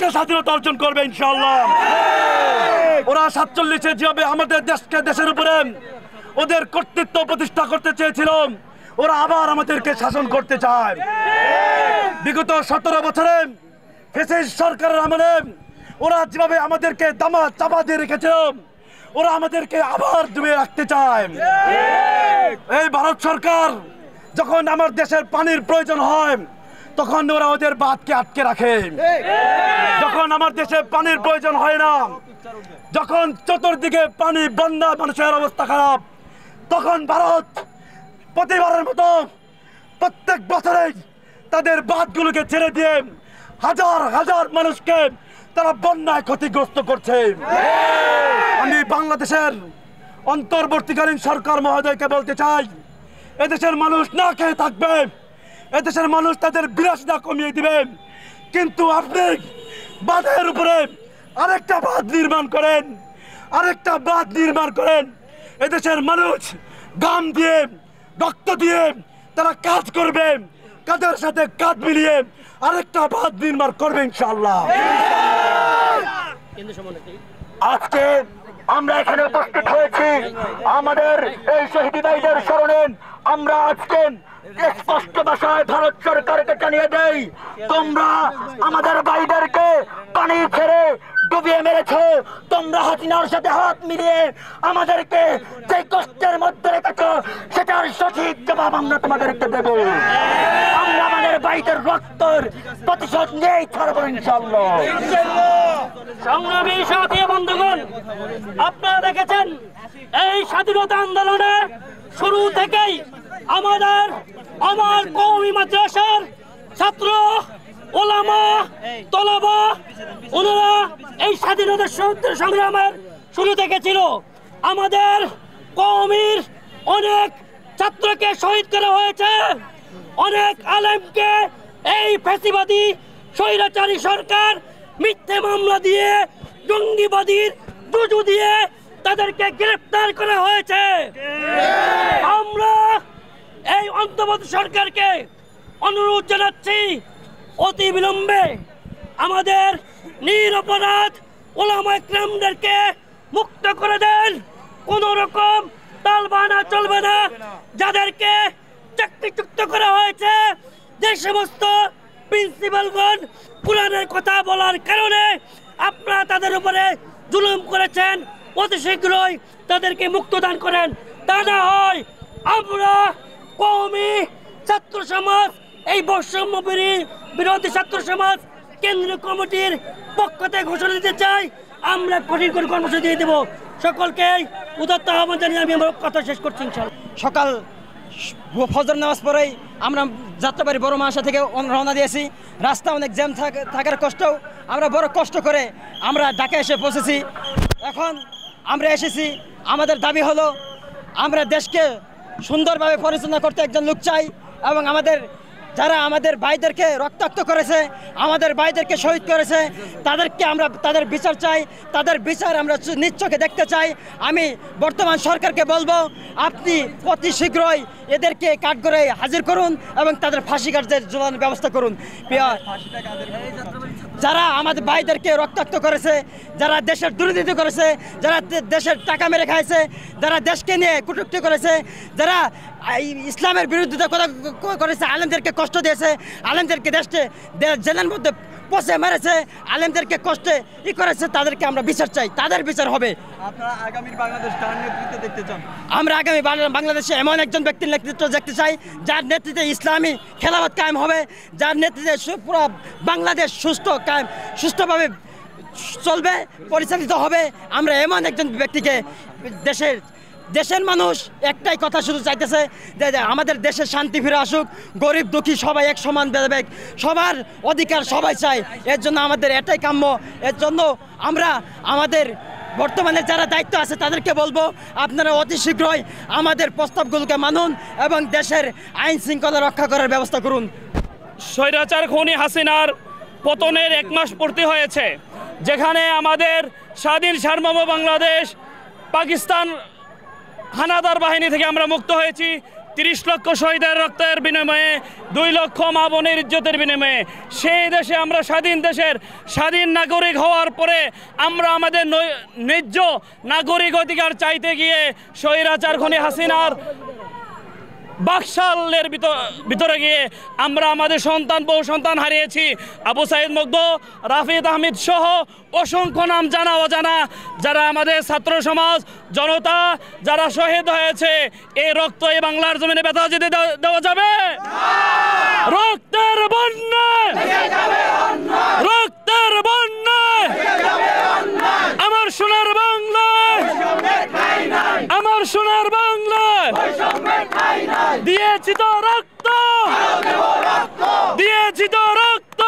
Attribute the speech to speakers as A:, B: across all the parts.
A: দেশে স্বাধীনতা অর্জন করবে ইনশাআল্লাহ। ওরা 47-এ যেভাবে আমাদের দেশকে দেশের উপরে ওদের কর্তৃত্ব প্রতিষ্ঠা করতে চেয়েছিল, ওরা আবার আমাদেরকে শাসন করতে চায়। বিগত 17 বছরে ফ্যাসিস্ট সরকারের আমলে ওরা যেভাবে আমাদেরকে দামা চাপা দিয়ে রেখেছিল, ওরা আমাদেরকে আবার ডুবে রাখতে চায়। এই ভারত সরকার যখন আমার দেশের পানির প্রয়োজন হয় তখন ওরা ওদের বাঁধকে আটকে রাখে। যখন আমার দেশে পানির প্রয়োজন হয় না, যখন চতুর্দিকে পানি বন্যা, মানুষের অবস্থা খারাপ, তখন ভারত প্রতিবারের মতো প্রত্যেক বছরে তাদের বাঁধগুলোকে ছেড়ে দিয়ে হাজার হাজার মানুষকে তারা বন্যায় ক্ষতিগ্রস্ত করছে। আমি বাংলাদেশের অন্তর্বর্তীকালীন সরকার মহোদয়কে বলতে চাই, এদেশের মানুষ না খেয়ে থাকবে, এদেশের মানুষ তাদের বিলাসিতা কমিয়ে দিবে, কিন্তু আপনি বাঁধের উপরে আরেকটা বাঁধ নির্মাণ করেন, আরেকটা বাঁধ নির্মাণ করেন। এদেশের মানুষ গাম দিয়ে, রক্ত দিয়ে তারা কাজ করবে, কাদের সাথে কাজ মিলিয়ে আরেকটা বাঁধ নির্মাণ করবে ইনশাআল্লাহ। আজকে আমরা এখানে উপস্থিত হয়েছি আমাদের এই শহীদ ভাইদের স্মরণে। আমরা আজকে স্পষ্ট ভাষায় ভারত সরকারকে জানিয়ে দেই, তোমরা আমাদের ভাইদেরকে পানি ছেড়ে ডুবিয়ে মেরেছো, তোমরা হাসিনার সাথে হাত মিলিয়ে আমাদেরকে যে কষ্টের মধ্যে রেখেছো সেটার সঠিক জবাব আমরা তোমাদেরকে দেব। আমরা আমাদের ভাইদের রক্তের প্রতিশোধ নিয়েই ছাড়বো ইনশাআল্লাহ।
B: সংগ্রামী সাথী বন্ধুগণ, আপনারা দেখেছেন এই স্বাধীনতা আন্দোলনে শুরু থেকেই আমার কওমি মাদ্রাসার ছাত্র, ওলামা, তলবা, ওনারা এই স্বাধীনতা সংগ্রামের শুরু থেকে ছিল। আমাদের কওমির অনেক ছাত্রকে শহীদ করা হয়েছে, অনেক আলেমকে এই ফ্যাসিবাদী স্বৈরাচারী সরকার মিথ্যে মামলা দিয়ে, জঙ্গিবাদীর জুজু দিয়ে তাদেরকে গ্রেফতার করা হয়েছে। আমরা এই অন্তর্বর্তী সরকারকে অনুরোধ জানাচ্ছি, অতি বিলম্বে আমাদের নিরপরাধ ওলামা ইকরামদেরকে মুক্ত করে দেন। কোন রকম তালবানা চলবে না। যাদেরকে চাকরিচ্যুত করা হয়েছে, যে সমস্ত প্রিন্সিপালগণ কোরআনের কথা বলার কারণে আপনারা তাদের উপরে জুলুম করেছেন, অতি শীঘ্রই তাদেরকে মুক্ত দান করেন। তা না হয় আমরা কওমি ছাত্র সমাজ, এই বৈষম্য বিরোধী ছাত্র সমাজ কেন্দ্রীয় কমিটির পক্ষ থেকে ঘোষণা দিতে চাই, আমরা কঠিন করে কর্মসূচি দিয়ে দেব। সকলকে উদাত্ত আহ্বান জানিয়ে আমি আমার কথা শেষ করছি।
C: সকাল ফজর নামাজ পড়েই আমরা যাত্রাবাড়ি বড় মাসা থেকে রওনা দিয়েছি। রাস্তা অনেক জ্যাম থাকার কষ্টও আমরা বড় কষ্ট করে আমরা ঢাকা এসে পৌঁছেছি। এখন আমরা এসেছি, আমাদের দাবি হলো আমরা দেশকে সুন্দরভাবে পরিচালনা করতে একজন লোক চাই, এবং যারা আমাদের ভাইদেরকে রক্তাক্ত করেছে, আমাদের ভাইদেরকে শহীদ করেছে, তাদেরকে আমরা তাদের বিচার চাই, তাদের বিচার আমরা নিজ চোখে দেখতে চাই। আমি বর্তমান সরকারকে বলবো, আপনি অতি শীঘ্রই এদেরকে কাঠগড়ে হাজির করুন এবং তাদের ফাঁসি কার্যের ঝোলানোর ব্যবস্থা করুন। যারা আমাদের ভাইদেরকে রক্তাক্ত করেছে, যারা দেশের দুর্নীতি করেছে, যারা দেশের টাকা মেরে খাইছে, যারা দেশকে নিয়ে কটূক্তি করেছে, যারা ইসলামের বিরোধিতা করেছে, আলেমদেরকে কষ্ট দিয়েছে, আলেমদেরকে জেলের মধ্যে পচে মেরেছে, আলেমদেরকে কষ্টে করেছে, তাদেরকে আমরা বিচার চাই, তাদের বিচার হবে।
D: আপনারা আগামী বাংলাদেশ কার নেতৃত্বে দেখতে চান?
C: আমরা আগামী বাংলাদেশে এমন একজন ব্যক্তির নেতৃত্ব দেখতে চাই, যার নেতৃত্বে ইসলামী খেলাফত কায়েম হবে, যার নেতৃত্বে পুরো বাংলাদেশ সুষ্ঠুভাবে চলবে, পরিচালিত হবে। আমরা এমন একজন ব্যক্তিকে দেশের মানুষ একটাই কথা শুধু চাইতেছে যে আমাদের দেশে শান্তি ফিরে আসুক, গরিব দুঃখী সবাই এক সমান দেবে, সবার অধিকার সবাই চায়। এর জন্য আমাদের এটাই কাম্য। এর জন্য আমরা আমাদের বর্তমানে যারা দায়িত্ব আছে তাদেরকে বলবো, আপনারা অতি শীঘ্রই আমাদের প্রস্তাবগুলোকে মানুন এবং দেশের আইন শৃঙ্খলা রক্ষা করার ব্যবস্থা করুন।
B: স্বৈরাচার খুনি হাসিনার পতনের 1 মাস পূর্তি হয়েছে, যেখানে আমাদের স্বাধীন সার্বভৌম বাংলাদেশ পাকিস্তান হানাদার বাহিনী থেকে আমরা মুক্ত হয়েছি।
E: 30 লক্ষ শহীদের রক্তের বিনিময়ে 2 লক্ষ মা বোনের ইজ্জতের বিনিময়ে সেই দেশে আমরা স্বাধীন দেশের স্বাধীন নাগরিক হওয়ার পরে আমরা আমাদের ন্যায্য নাগরিক অধিকার চাইতে গিয়ে স্বৈরাচার খনি হাসিনার বাকশালের ভিতরে গিয়ে আমরা আমাদের বহু সন্তান হারিয়েছি। আবু সাইদ মুগ্ধ, রাফিদ আহমেদ সহ অসংখ্য নাম জানা অজানা যারা আমাদের ছাত্র সমাজ জনতা যারা শহীদ হয়েছে, এই রক্ত এই বাংলার জমিনে ব্যথা যেতে দেওয়া যাবে? রক্তের বন্যায়, রক্তের বন্যায় আমার সোনার বাংলায়, আমার সোনার বাংলায় দিয়েছি তো রক্ত, দিয়েছি তো রক্ত,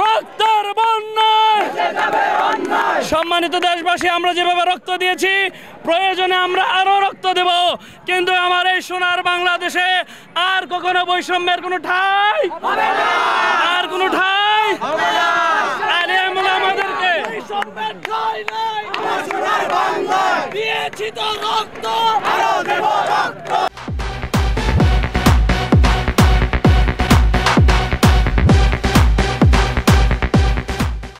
E: রক্তের বন্যায়। সম্মানিত দেশবাসী, আমরা যেভাবে রক্ত দিয়েছি প্রয়োজনে আমরা আরো রক্ত দেব, কিন্তু আমার এই সোনার বাংলাদেশে আর কখনো বৈষম্যের কোনো ঠাঁই, আর কোনো ঠাঁই আমাদেরকে
B: দিয়েছি তো রক্ত,